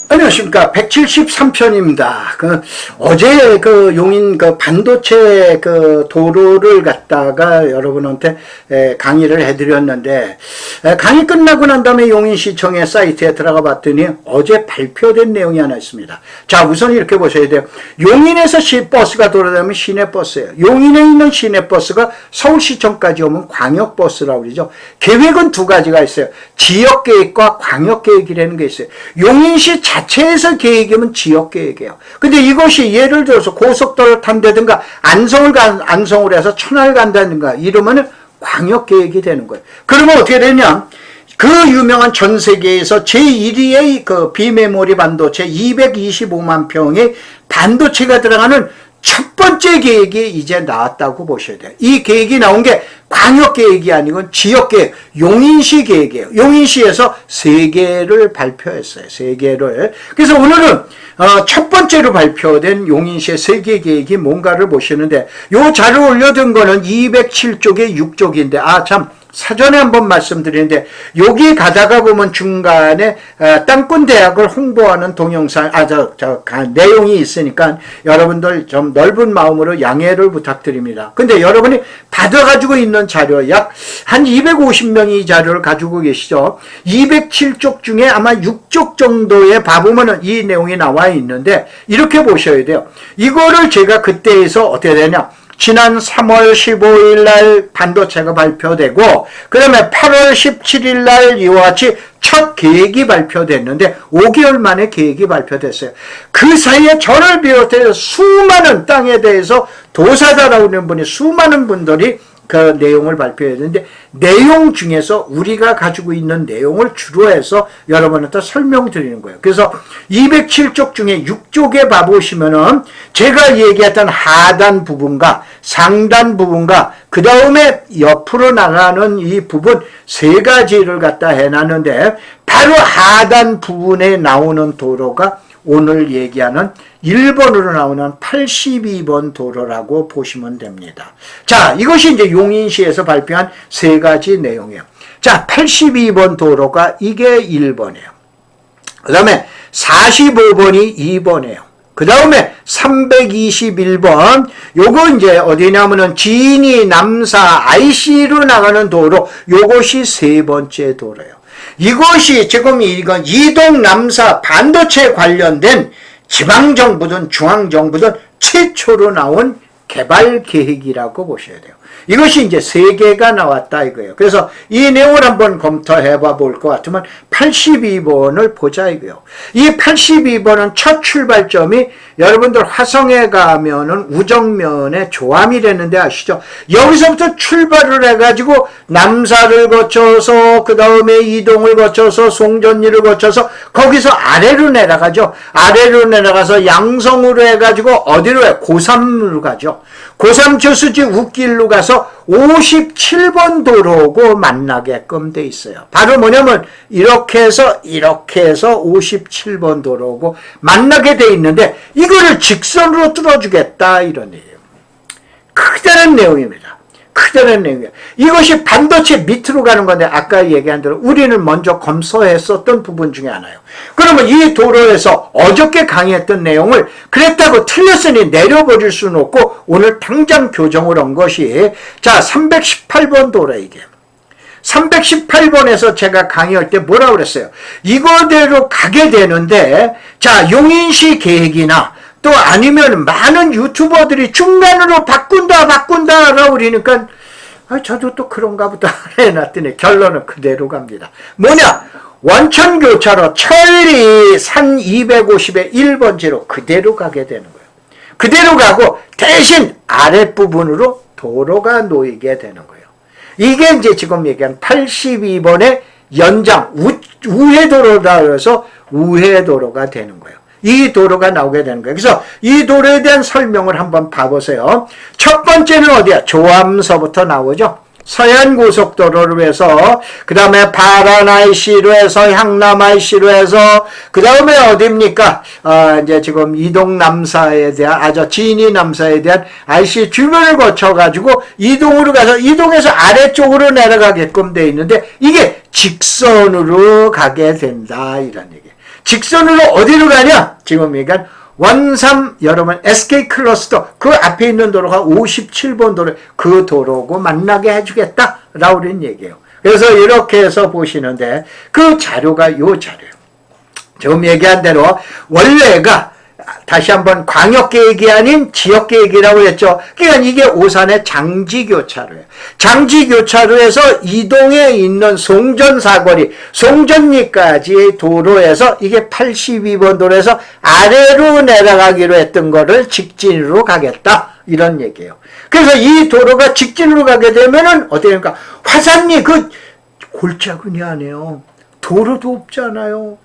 안녕하십니까. 173편입니다. 어제 용인 반도체 도로를 갖다가 여러분한테 강의를 해드렸는데, 강의 끝나고 난 다음에 용인시청의 사이트에 들어가 봤더니 어제 발표된 내용이 하나 있습니다. 자, 우선 이렇게 보셔야 돼요. 용인에서 시버스가 돌아다니면 시내버스예요. 용인에 있는 시내버스가 서울시청까지 오면 광역버스라고 그러죠. 계획은 두 가지가 있어요. 지역계획과 광역계획이라는 게 있어요. 용인시 자체에서 계획이면 지역계획이에요. 근데 이것이 예를 들어서 고속도로를 탄다든가 안성을 해서 천안을 간다든가 이러면은 광역계획이 되는 거예요. 그러면 어떻게 되냐? 그 유명한 전 세계에서 제1위의 비메모리 반도체 225만 평의 반도체가 들어가는 첫 번째 계획이 이제 나왔다고 보셔야 돼요. 이 계획이 나온 게 광역계획이 아니고 지역계획, 용인시 계획이에요. 용인시에서 3개를 발표했어요. 3개를. 그래서 오늘은 첫 번째로 발표된 용인시의 3개 계획이 뭔가를 보시는데, 요 자료 올려둔 거는 207쪽에 6쪽인데, 사전에 한번 말씀드리는데, 여기 가다가 보면 중간에 땅꾼대학을 홍보하는 동영상, 내용이 있으니까 여러분들 좀 넓은 마음으로 양해를 부탁드립니다. 근데 여러분이 받아가지고 있는 자료, 약 한 250명이 이 자료를 가지고 계시죠. 207쪽 중에 아마 6쪽 정도에 봐보면 이 내용이 나와 있는데, 이렇게 보셔야 돼요. 이거를 제가 그때에서 어떻게 되냐. 지난 3월 15일 날 반도체가 발표되고, 그 다음에 8월 17일 날 이와 같이 첫 계획이 발표됐는데 5개월 만에 계획이 발표됐어요. 그 사이에 저를 비롯해서 수많은 땅에 대해서 도사다라고 하는 분이 수많은 분들이 그 내용을 발표했는데, 내용 중에서 우리가 가지고 있는 내용을 주로 해서 여러분한테 설명드리는 거예요. 그래서 207쪽 중에 6쪽에 봐보시면은 제가 얘기했던 하단 부분과 상단 부분과 그 다음에 옆으로 나가는 이 부분 3가지를 갖다 해놨는데, 바로 하단 부분에 나오는 도로가 오늘 얘기하는 1번으로 나오는 82번 도로라고 보시면 됩니다. 자, 이것이 이제 용인시에서 발표한 3가지 내용이에요. 자, 82번 도로가 이게 1번이에요. 그 다음에 45번이 2번이에요. 그 다음에 321번, 요거 이제 어디냐면은 진이, 남사, IC로 나가는 도로, 요것이 3번째 도로예요. 이것이 지금 이건 이동 남사 반도체 관련된 지방정부든 중앙정부든 최초로 나온 개발 계획이라고 보셔야 돼요. 이것이 이제 3개가 나왔다 이거예요. 그래서 이 내용을 한번 검토해 볼 것 같으면 82번을 보자 이거예요. 이 82번은 첫 출발점이 여러분들 화성에 가면은 우정면에 조암이라는데 아시죠? 여기서부터 출발을 해가지고 남사를 거쳐서 그 다음에 이동을 거쳐서 송전리를 거쳐서 거기서 아래로 내려가죠. 아래로 내려가서 양성으로 해가지고 어디로 해? 고3으로 가죠. 고3 교수지 우길로 가서 57번 도로고 만나게끔 돼 있어요. 바로 뭐냐면 이렇게 해서 57번 도로고 만나게 돼 있는데, 이거를 직선으로 뚫어주겠다 이런 얘기예요. 크다는 내용입니다. 크다는 내용이에요. 이것이 반도체 밑으로 가는 건데, 아까 얘기한 대로 우리는 먼저 검토했었던 부분 중에 하나예요. 그러면 이 도로에서 어저께 강의했던 내용을 그랬다고 틀렸으니 내려버릴 수는 없고, 오늘 당장 교정을 한 것이, 자, 318번 도로 이게. 318번에서 제가 강의할 때 뭐라고 그랬어요? 이거대로 가게 되는데, 자, 용인시 계획이나 또 아니면 많은 유튜버들이 중간으로 바꾼다라고 그러니까, 저도 또 그런가 보다 해놨더니 결론은 그대로 갑니다. 뭐냐? 원천교차로 천리 산 250의 1번지로 그대로 가게 되는 거예요. 그대로 가고 대신 아랫부분으로 도로가 놓이게 되는 거예요. 이게 이제 지금 얘기한 82번의 연장, 우회도로라 해서 우회도로가 되는 거예요. 이 도로가 나오게 되는 거예요. 그래서 이 도로에 대한 설명을 한번 봐보세요. 첫 번째는 어디야? 조암서부터 나오죠. 서해안고속도로로 해서, 그 다음에 파란 IC로 해서, 향남 IC로 해서, 그 다음에 어디입니까? 이제 지금 이동 남사에 대한, 진이 남사에 대한 IC 주변을 거쳐가지고 이동으로 가서, 이동해서 아래쪽으로 내려가게끔 돼 있는데, 이게 직선으로 가게 된다, 이런 얘기예요. 직선으로 어디로 가냐? 지금 얘기한 원삼 여러분 SK 클러스터 그 앞에 있는 도로가 57번 도로 그 도로고 만나게 해주겠다 라우린 얘기예요. 그래서 이렇게 해서 보시는데 그 자료가 요 자료예요. 지금 얘기한 대로 원래가 다시 한번 광역계획이 아닌 지역계획이라고 했죠. 그러니까 이게 오산의 장지교차로예요. 장지교차로에서 이동에 있는 송전사거리, 송전리까지의 도로에서 이게 82번 도로에서 아래로 내려가기로 했던 거를 직진으로 가겠다. 이런 얘기예요. 그래서 이 도로가 직진으로 가게 되면은 어떻게 됩니까? 화산리 그 골짜기니 아니에요. 도로도 없잖아요.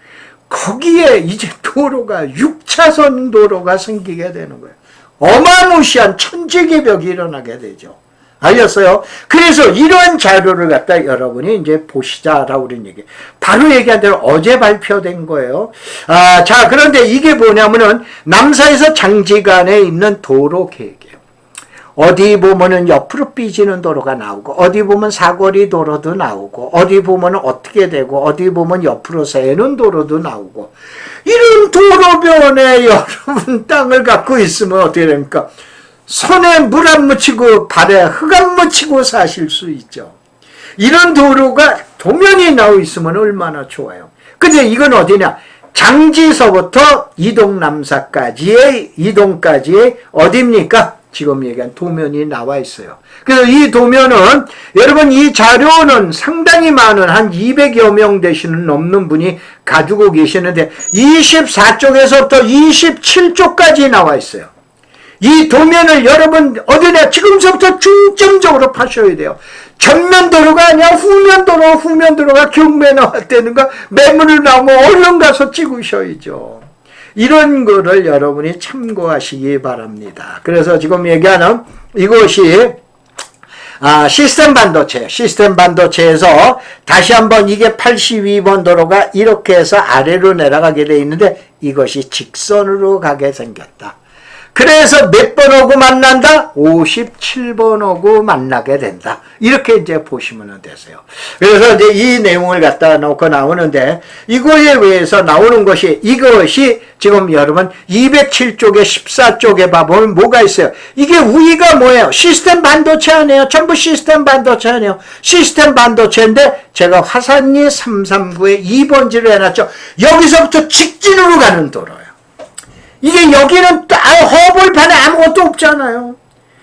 거기에 이제 도로가 6차선 도로가 생기게 되는 거예요. 어마무시한 천지개벽이 일어나게 되죠. 알겠어요? 그래서 이러한 자료를 갖다 여러분이 이제 보시자라고 그런 얘기. 바로 얘기한 대로 어제 발표된 거예요. 자, 그런데 이게 뭐냐면은 남사에서 장지간에 있는 도로 계획이에요. 어디 보면은 옆으로 삐지는 도로가 나오고, 어디 보면 사거리 도로도 나오고, 어디 보면은 어떻게 되고, 어디 보면 옆으로 새는 도로도 나오고, 이런 도로변에 여러분 땅을 갖고 있으면 어떻게 됩니까? 손에 물 안 묻히고 발에 흙 안 묻히고 사실 수 있죠. 이런 도로가 도면이 나와 있으면 얼마나 좋아요. 근데 이건 어디냐? 장지서부터 이동남사까지의 이동까지의 어디입니까? 지금 얘기한 도면이 나와 있어요. 그래서 이 도면은 여러분 이 자료는 상당히 많은 한 200여 명 되시는 넘는 분이 가지고 계시는데 24쪽에서부터 27쪽까지 나와 있어요. 이 도면을 여러분 어디나 지금서부터 중점적으로 파셔야 돼요. 전면도로가 아니야 후면도로가 경매 나왔다는 거 매물을 나오면 얼른 가서 찍으셔야죠. 이런 거를 여러분이 참고하시기 바랍니다. 그래서 지금 얘기하는 이것이 시스템 반도체에서 다시 한번 이게 82번 도로가 이렇게 해서 아래로 내려가게 돼 있는데 이것이 직선으로 가게 생겼다. 그래서 몇 번 오고 만난다? 57번 오고 만나게 된다. 이렇게 이제 보시면 되세요. 그래서 이제 이 내용을 갖다 놓고 나오는데 이거에 의해서 나오는 것이 이것이 지금 여러분 207쪽에 14쪽에 봐보면 뭐가 있어요? 이게 우위가 뭐예요? 시스템 반도체 아니에요? 전부 시스템 반도체 아니에요? 시스템 반도체인데 제가 화산리 339에 2번지를 해놨죠. 여기서부터 직진으로 가는 도로예요. 이게 여기는 허벌판에 아무것도 없잖아요.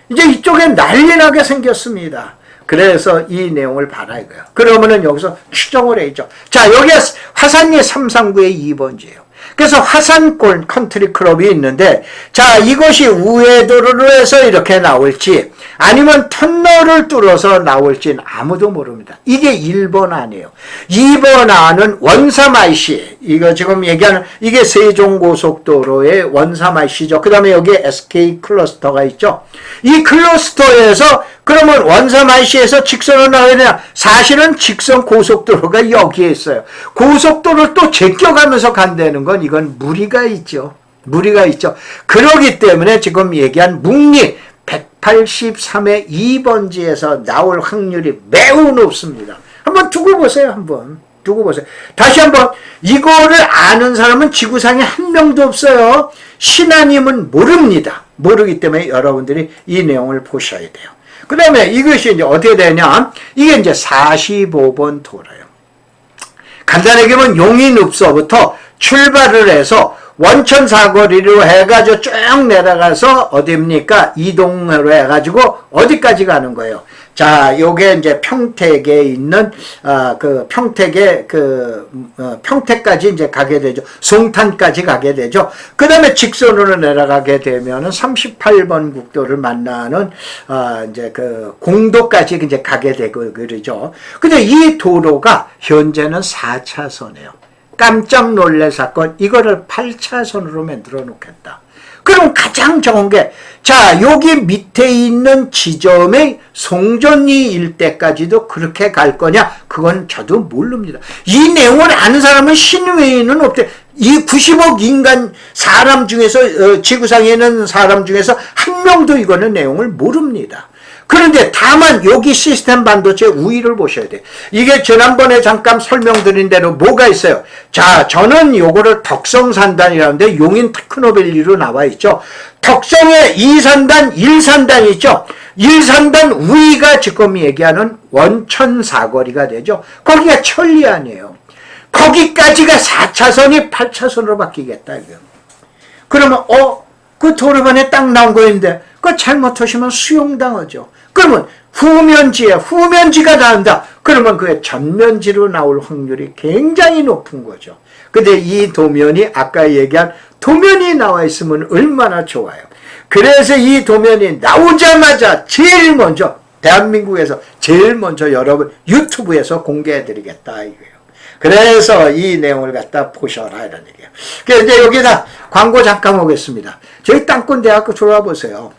이제 이쪽에 난리 나게 생겼습니다. 그래서 이 내용을 봐라 이거예요. 그러면은 여기서 추정을 해야죠. 자, 여기가 화산리 339의 2번지예요. 그래서 화산골 컨트리 클럽이 있는데, 자, 이것이 우회도로로 해서 이렇게 나올지, 아니면 터널을 뚫어서 나올지는 아무도 모릅니다. 이게 1번 안이에요. 2번 안은 원삼 IC, 이거 지금 얘기하는, 이게 세종고속도로의 원삼 IC죠. 그 다음에 여기에 SK 클러스터가 있죠. 이 클러스터에서, 그러면 원삼 IC에서 직선으로 나와야 되냐? 사실은 직선 고속도로가 여기에 있어요. 고속도로를 또 제껴가면서 간다는 건 이건 무리가 있죠. 무리가 있죠. 그러기 때문에 지금 얘기한 묵리 183의 2번지에서 나올 확률이 매우 높습니다. 한번 두고 보세요. 한번 두고 보세요. 다시 한번 이거를 아는 사람은 지구상에 한 명도 없어요. 신하님은 모릅니다. 모르기 때문에 여러분들이 이 내용을 보셔야 돼요. 그 다음에 이것이 이제 어떻게 되냐? 이게 이제 45번 도로예요. 간단하게 보면 용인읍서부터 출발을 해서 원천 사거리로 해가지고 쭉 내려가서 어디입니까? 이동으로 해가지고 어디까지 가는 거예요? 자, 요게 이제 평택에 있는, 평택까지 이제 가게 되죠. 송탄까지 가게 되죠. 그 다음에 직선으로 내려가게 되면은 38번 국도를 만나는, 이제 공도까지 이제 가게 되고 그러죠. 근데 이 도로가 현재는 4차선이에요. 깜짝 놀랄 사건, 이거를 8차선으로 만들어 놓겠다. 그럼 가장 좋은 게, 자, 여기 밑에 있는 지점의 송전리 일대까지도 그렇게 갈 거냐? 그건 저도 모릅니다. 이 내용을 아는 사람은 신외에는 없대. 이 90억 인간 사람 중에서, 지구상에 있는 사람 중에서 한 명도 이거는 내용을 모릅니다. 그런데 다만 여기 시스템 반도체 우위를 보셔야 돼요. 이게 지난번에 잠깐 설명드린 대로 뭐가 있어요. 자, 저는 요거를 덕성산단이라는데 용인 테크노밸리로 나와 있죠. 덕성에 2산단, 1산단 있죠. 1산단 우위가 지금 얘기하는 원천 사거리가 되죠. 거기가 천리안이에요. 거기까지가 4차선이 8차선으로 바뀌겠다 이거. 그러면 그 도로변에 딱 나온 거인데 그거 잘못하시면 수용당하죠. 그러면 후면지가 나온다. 그러면 그게 전면지로 나올 확률이 굉장히 높은 거죠. 근데 이 도면이 아까 얘기한 도면이 나와 있으면 얼마나 좋아요. 그래서 이 도면이 나오자마자 제일 먼저 대한민국에서 제일 먼저 여러분 유튜브에서 공개해 드리겠다 이거예요. 그래서 이 내용을 갖다 보셔라 이런 얘기예요. 그래서 이제 여기다 광고 잠깐 오겠습니다. 저희 땅꾼대학교 들어와 보세요.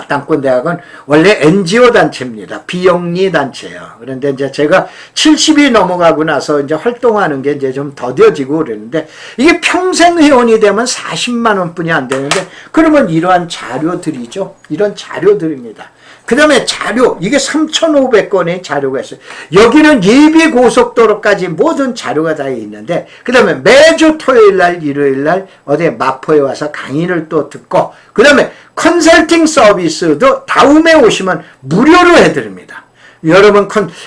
땅꾼대학은 원래 NGO 단체입니다. 비영리 단체예요. 그런데 이제 제가 70이 넘어가고 나서 이제 활동하는 게 이제 좀 더뎌지고 그랬는데 이게 평생 회원이 되면 40만 원뿐이 안 되는데 그러면 이러한 자료들이죠. 이런 자료들입니다. 그 다음에 자료, 이게 3,500건의 자료가 있어요. 여기는 예비 고속도로까지 모든 자료가 다 있는데, 그 다음에 매주 토요일 날, 일요일 날, 어디 마포에 와서 강의를 또 듣고, 그 다음에 컨설팅 서비스도 다음에 오시면 무료로 해드립니다. 여러분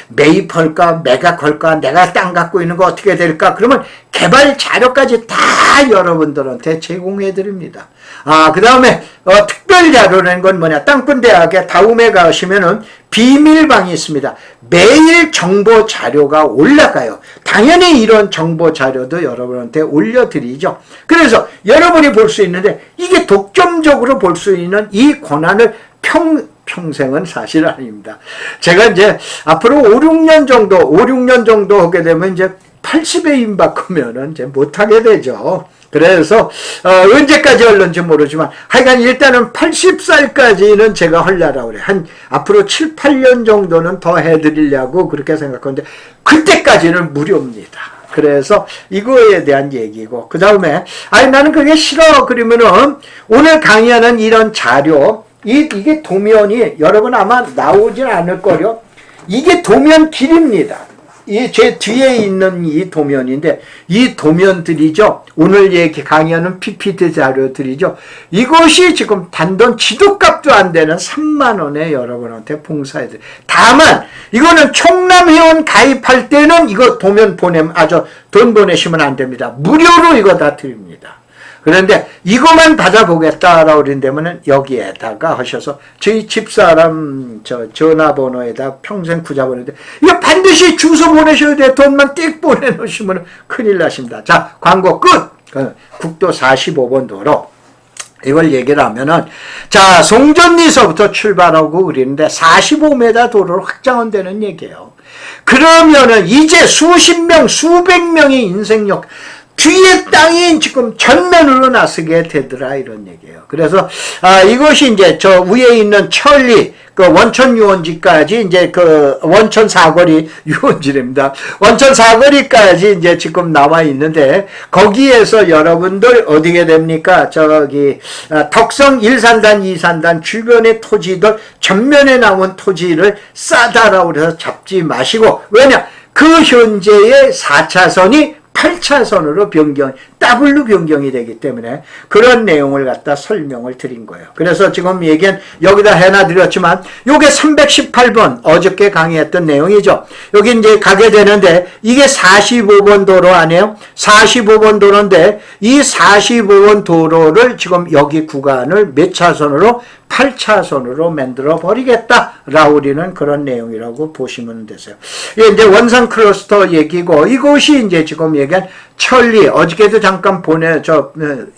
매입할까 매각할까 내가 땅 갖고 있는 거 어떻게 될까 그러면 개발 자료까지 다 여러분들한테 제공해 드립니다. 그 다음에 특별 자료라는 건 뭐냐, 땅꾼대학에 다음에 가시면은 비밀방이 있습니다. 매일 정보 자료가 올라가요. 당연히 이런 정보 자료도 여러분한테 올려드리죠. 그래서 여러분이 볼 수 있는데 이게 독점적으로 볼 수 있는 이 권한을 평생은 사실 아닙니다. 제가 이제 앞으로 5, 6년 정도 하게 되면 이제 80에 임박하면은 이제 못하게 되죠. 그래서, 언제까지 할런지 모르지만, 하여간 일단은 80살까지는 제가 하려고 그래요. 앞으로 7, 8년 정도는 더 해드리려고 그렇게 생각하는데, 그때까지는 무료입니다. 그래서 이거에 대한 얘기고, 그 다음에, 나는 그게 싫어. 그러면은, 오늘 강의하는 이런 자료, 이게 도면이 여러분 아마 나오진 않을 거요. 이게 도면 길입니다. 이 제 뒤에 있는 이 도면인데 이 도면들이죠. 오늘 얘기 강의하는 PPT 자료들이죠. 이것이 지금 단돈 지도값도 안 되는 3만 원에 여러분한테 봉사해드려요. 다만 이거는 총남회원 가입할 때는 이거 도면 돈 보내시면 안 됩니다. 무료로 이거 다 드립니다. 그런데 이것만 받아보겠다라고 그런다면은 여기에다가 하셔서 저희 집사람 전화번호에다 평생 구자 보내는데 이거 반드시 주소 보내셔야 돼. 돈만 띡 보내놓으시면 큰일 나십니다. 자, 광고 끝! 국도 45번 도로. 이걸 얘기를 하면은, 자, 송전리서부터 출발하고 그러는데 45m 도로를 확장한다는 얘기예요. 그러면은 이제 수십 명, 수백 명의 인생력, 뒤에 땅이 지금 전면으로 나서게 되더라 이런 얘기예요. 그래서 이것이 이제 저 위에 있는 천리 그 원천 유원지까지 이제 그 원천 사거리 유원지랍니다. 원천 사거리까지 이제 지금 나와 있는데 거기에서 여러분들 어디게 됩니까? 저기 덕성 1산단 2산단 주변의 토지들 전면에 나온 토지를 싸다라고 해서 잡지 마시고, 왜냐 그 현재의 4차선이 8차선으로 W 변경이 되기 때문에 그런 내용을 갖다 설명을 드린 거예요. 그래서 지금 얘기는 여기다 해놔드렸지만 요게 318번 어저께 강의했던 내용이죠. 여기 이제 가게 되는데 이게 45번 도로 아니에요? 45번 도로인데 이 45번 도로를 지금 여기 구간을 몇 차선으로? 8차선으로 만들어 버리겠다라고 우리는 그런 내용이라고 보시면 되세요. 이게 이제 원산 클러스터 얘기고 이것이 이제 지금 얘기한 천리, 어저께도 잠깐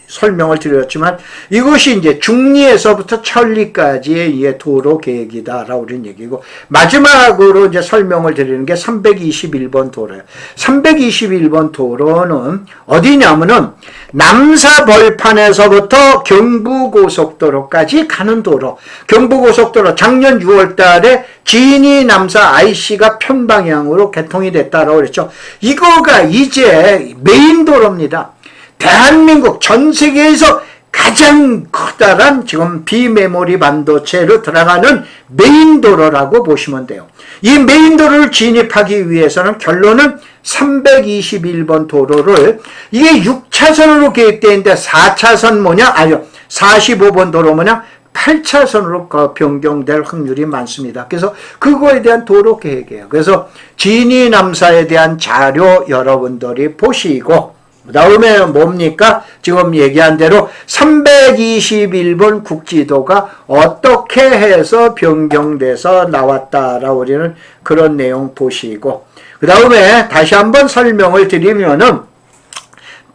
설명을 드렸지만 이것이 이제 중리에서부터 천리까지의 이 도로 계획이다라고 우리는 얘기고, 마지막으로 이제 설명을 드리는 게 321번 도로예요. 321번 도로는 어디냐면은 남사벌판에서부터 경부고속도로까지 가는 도로. 경부고속도로 작년 6월 달에 진이 남사 IC가 편방향으로 개통이 됐다라고 그랬죠. 이거가 이제 메인 도로입니다. 대한민국 전 세계에서 가장 커다란 지금 비메모리 반도체로 들어가는 메인 도로라고 보시면 돼요. 이 메인 도로를 진입하기 위해서는 결론은 321번 도로를 이게 6차선으로 계획되어 있는데 4차선 뭐냐? 아니요. 45번 도로 뭐냐? 8차선으로 변경될 확률이 많습니다. 그래서 그거에 대한 도로 계획이에요. 그래서 진이 남사에 대한 자료 여러분들이 보시고 그 다음에 뭡니까? 지금 얘기한 대로 321번 국지도가 어떻게 해서 변경돼서 나왔다라고 우리는 그런 내용 보시고 그 다음에 다시 한번 설명을 드리면은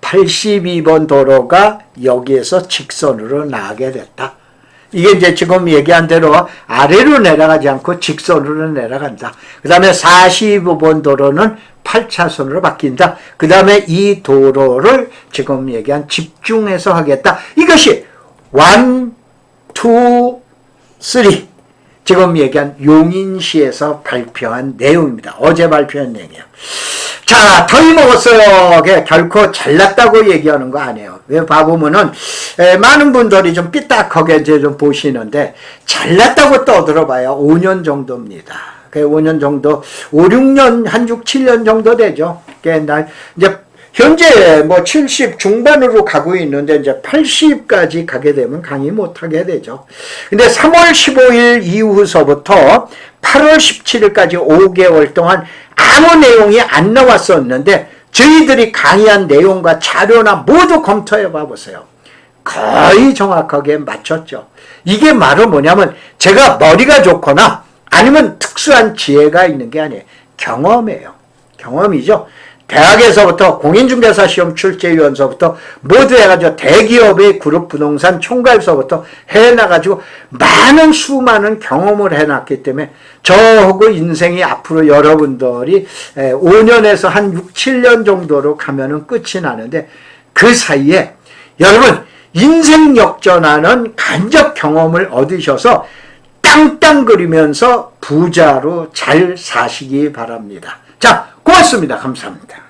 82번 도로가 여기에서 직선으로 나가게 됐다. 이게 이제 지금 얘기한 대로 아래로 내려가지 않고 직선으로 내려간다. 그 다음에 45번 도로는 8차선으로 바뀐다. 그 다음에 이 도로를 지금 얘기한 집중해서 하겠다. 이것이 1, 2, 3 지금 얘기한 용인시에서 발표한 내용입니다. 어제 발표한 내용이에요. 자, 더위 먹었어요. 결코 잘났다고 얘기하는 거 아니에요. 왜 봐보면은, 많은 분들이 좀 삐딱하게 이제 좀 보시는데, 잘났다고 떠들어봐야 5년 정도입니다. 5년 정도, 5, 6년, 한 6, 7년 정도 되죠. 옛날, 이제, 현재 뭐 70 중반으로 가고 있는데, 이제 80까지 가게 되면 강의 못하게 되죠. 근데 3월 15일 이후서부터 8월 17일까지 5개월 동안 아무 내용이 안 나왔었는데 저희들이 강의한 내용과 자료나 모두 검토해 봐보세요. 거의 정확하게 맞췄죠. 이게 바로 뭐냐면 제가 머리가 좋거나 아니면 특수한 지혜가 있는 게 아니에요. 경험이에요. 경험이죠. 대학에서부터 공인중개사 시험 출제위원서부터 모두 해가지고 대기업의 그룹 부동산 총괄서부터 해놔가지고 많은 수많은 경험을 해놨기 때문에 저하고 인생이 앞으로 여러분들이 5년에서 한 6, 7년 정도로 가면은 끝이 나는데 그 사이에 여러분 인생 역전하는 간접 경험을 얻으셔서 땅땅거리면서 부자로 잘 사시기 바랍니다. 자, 고맙습니다. 감사합니다.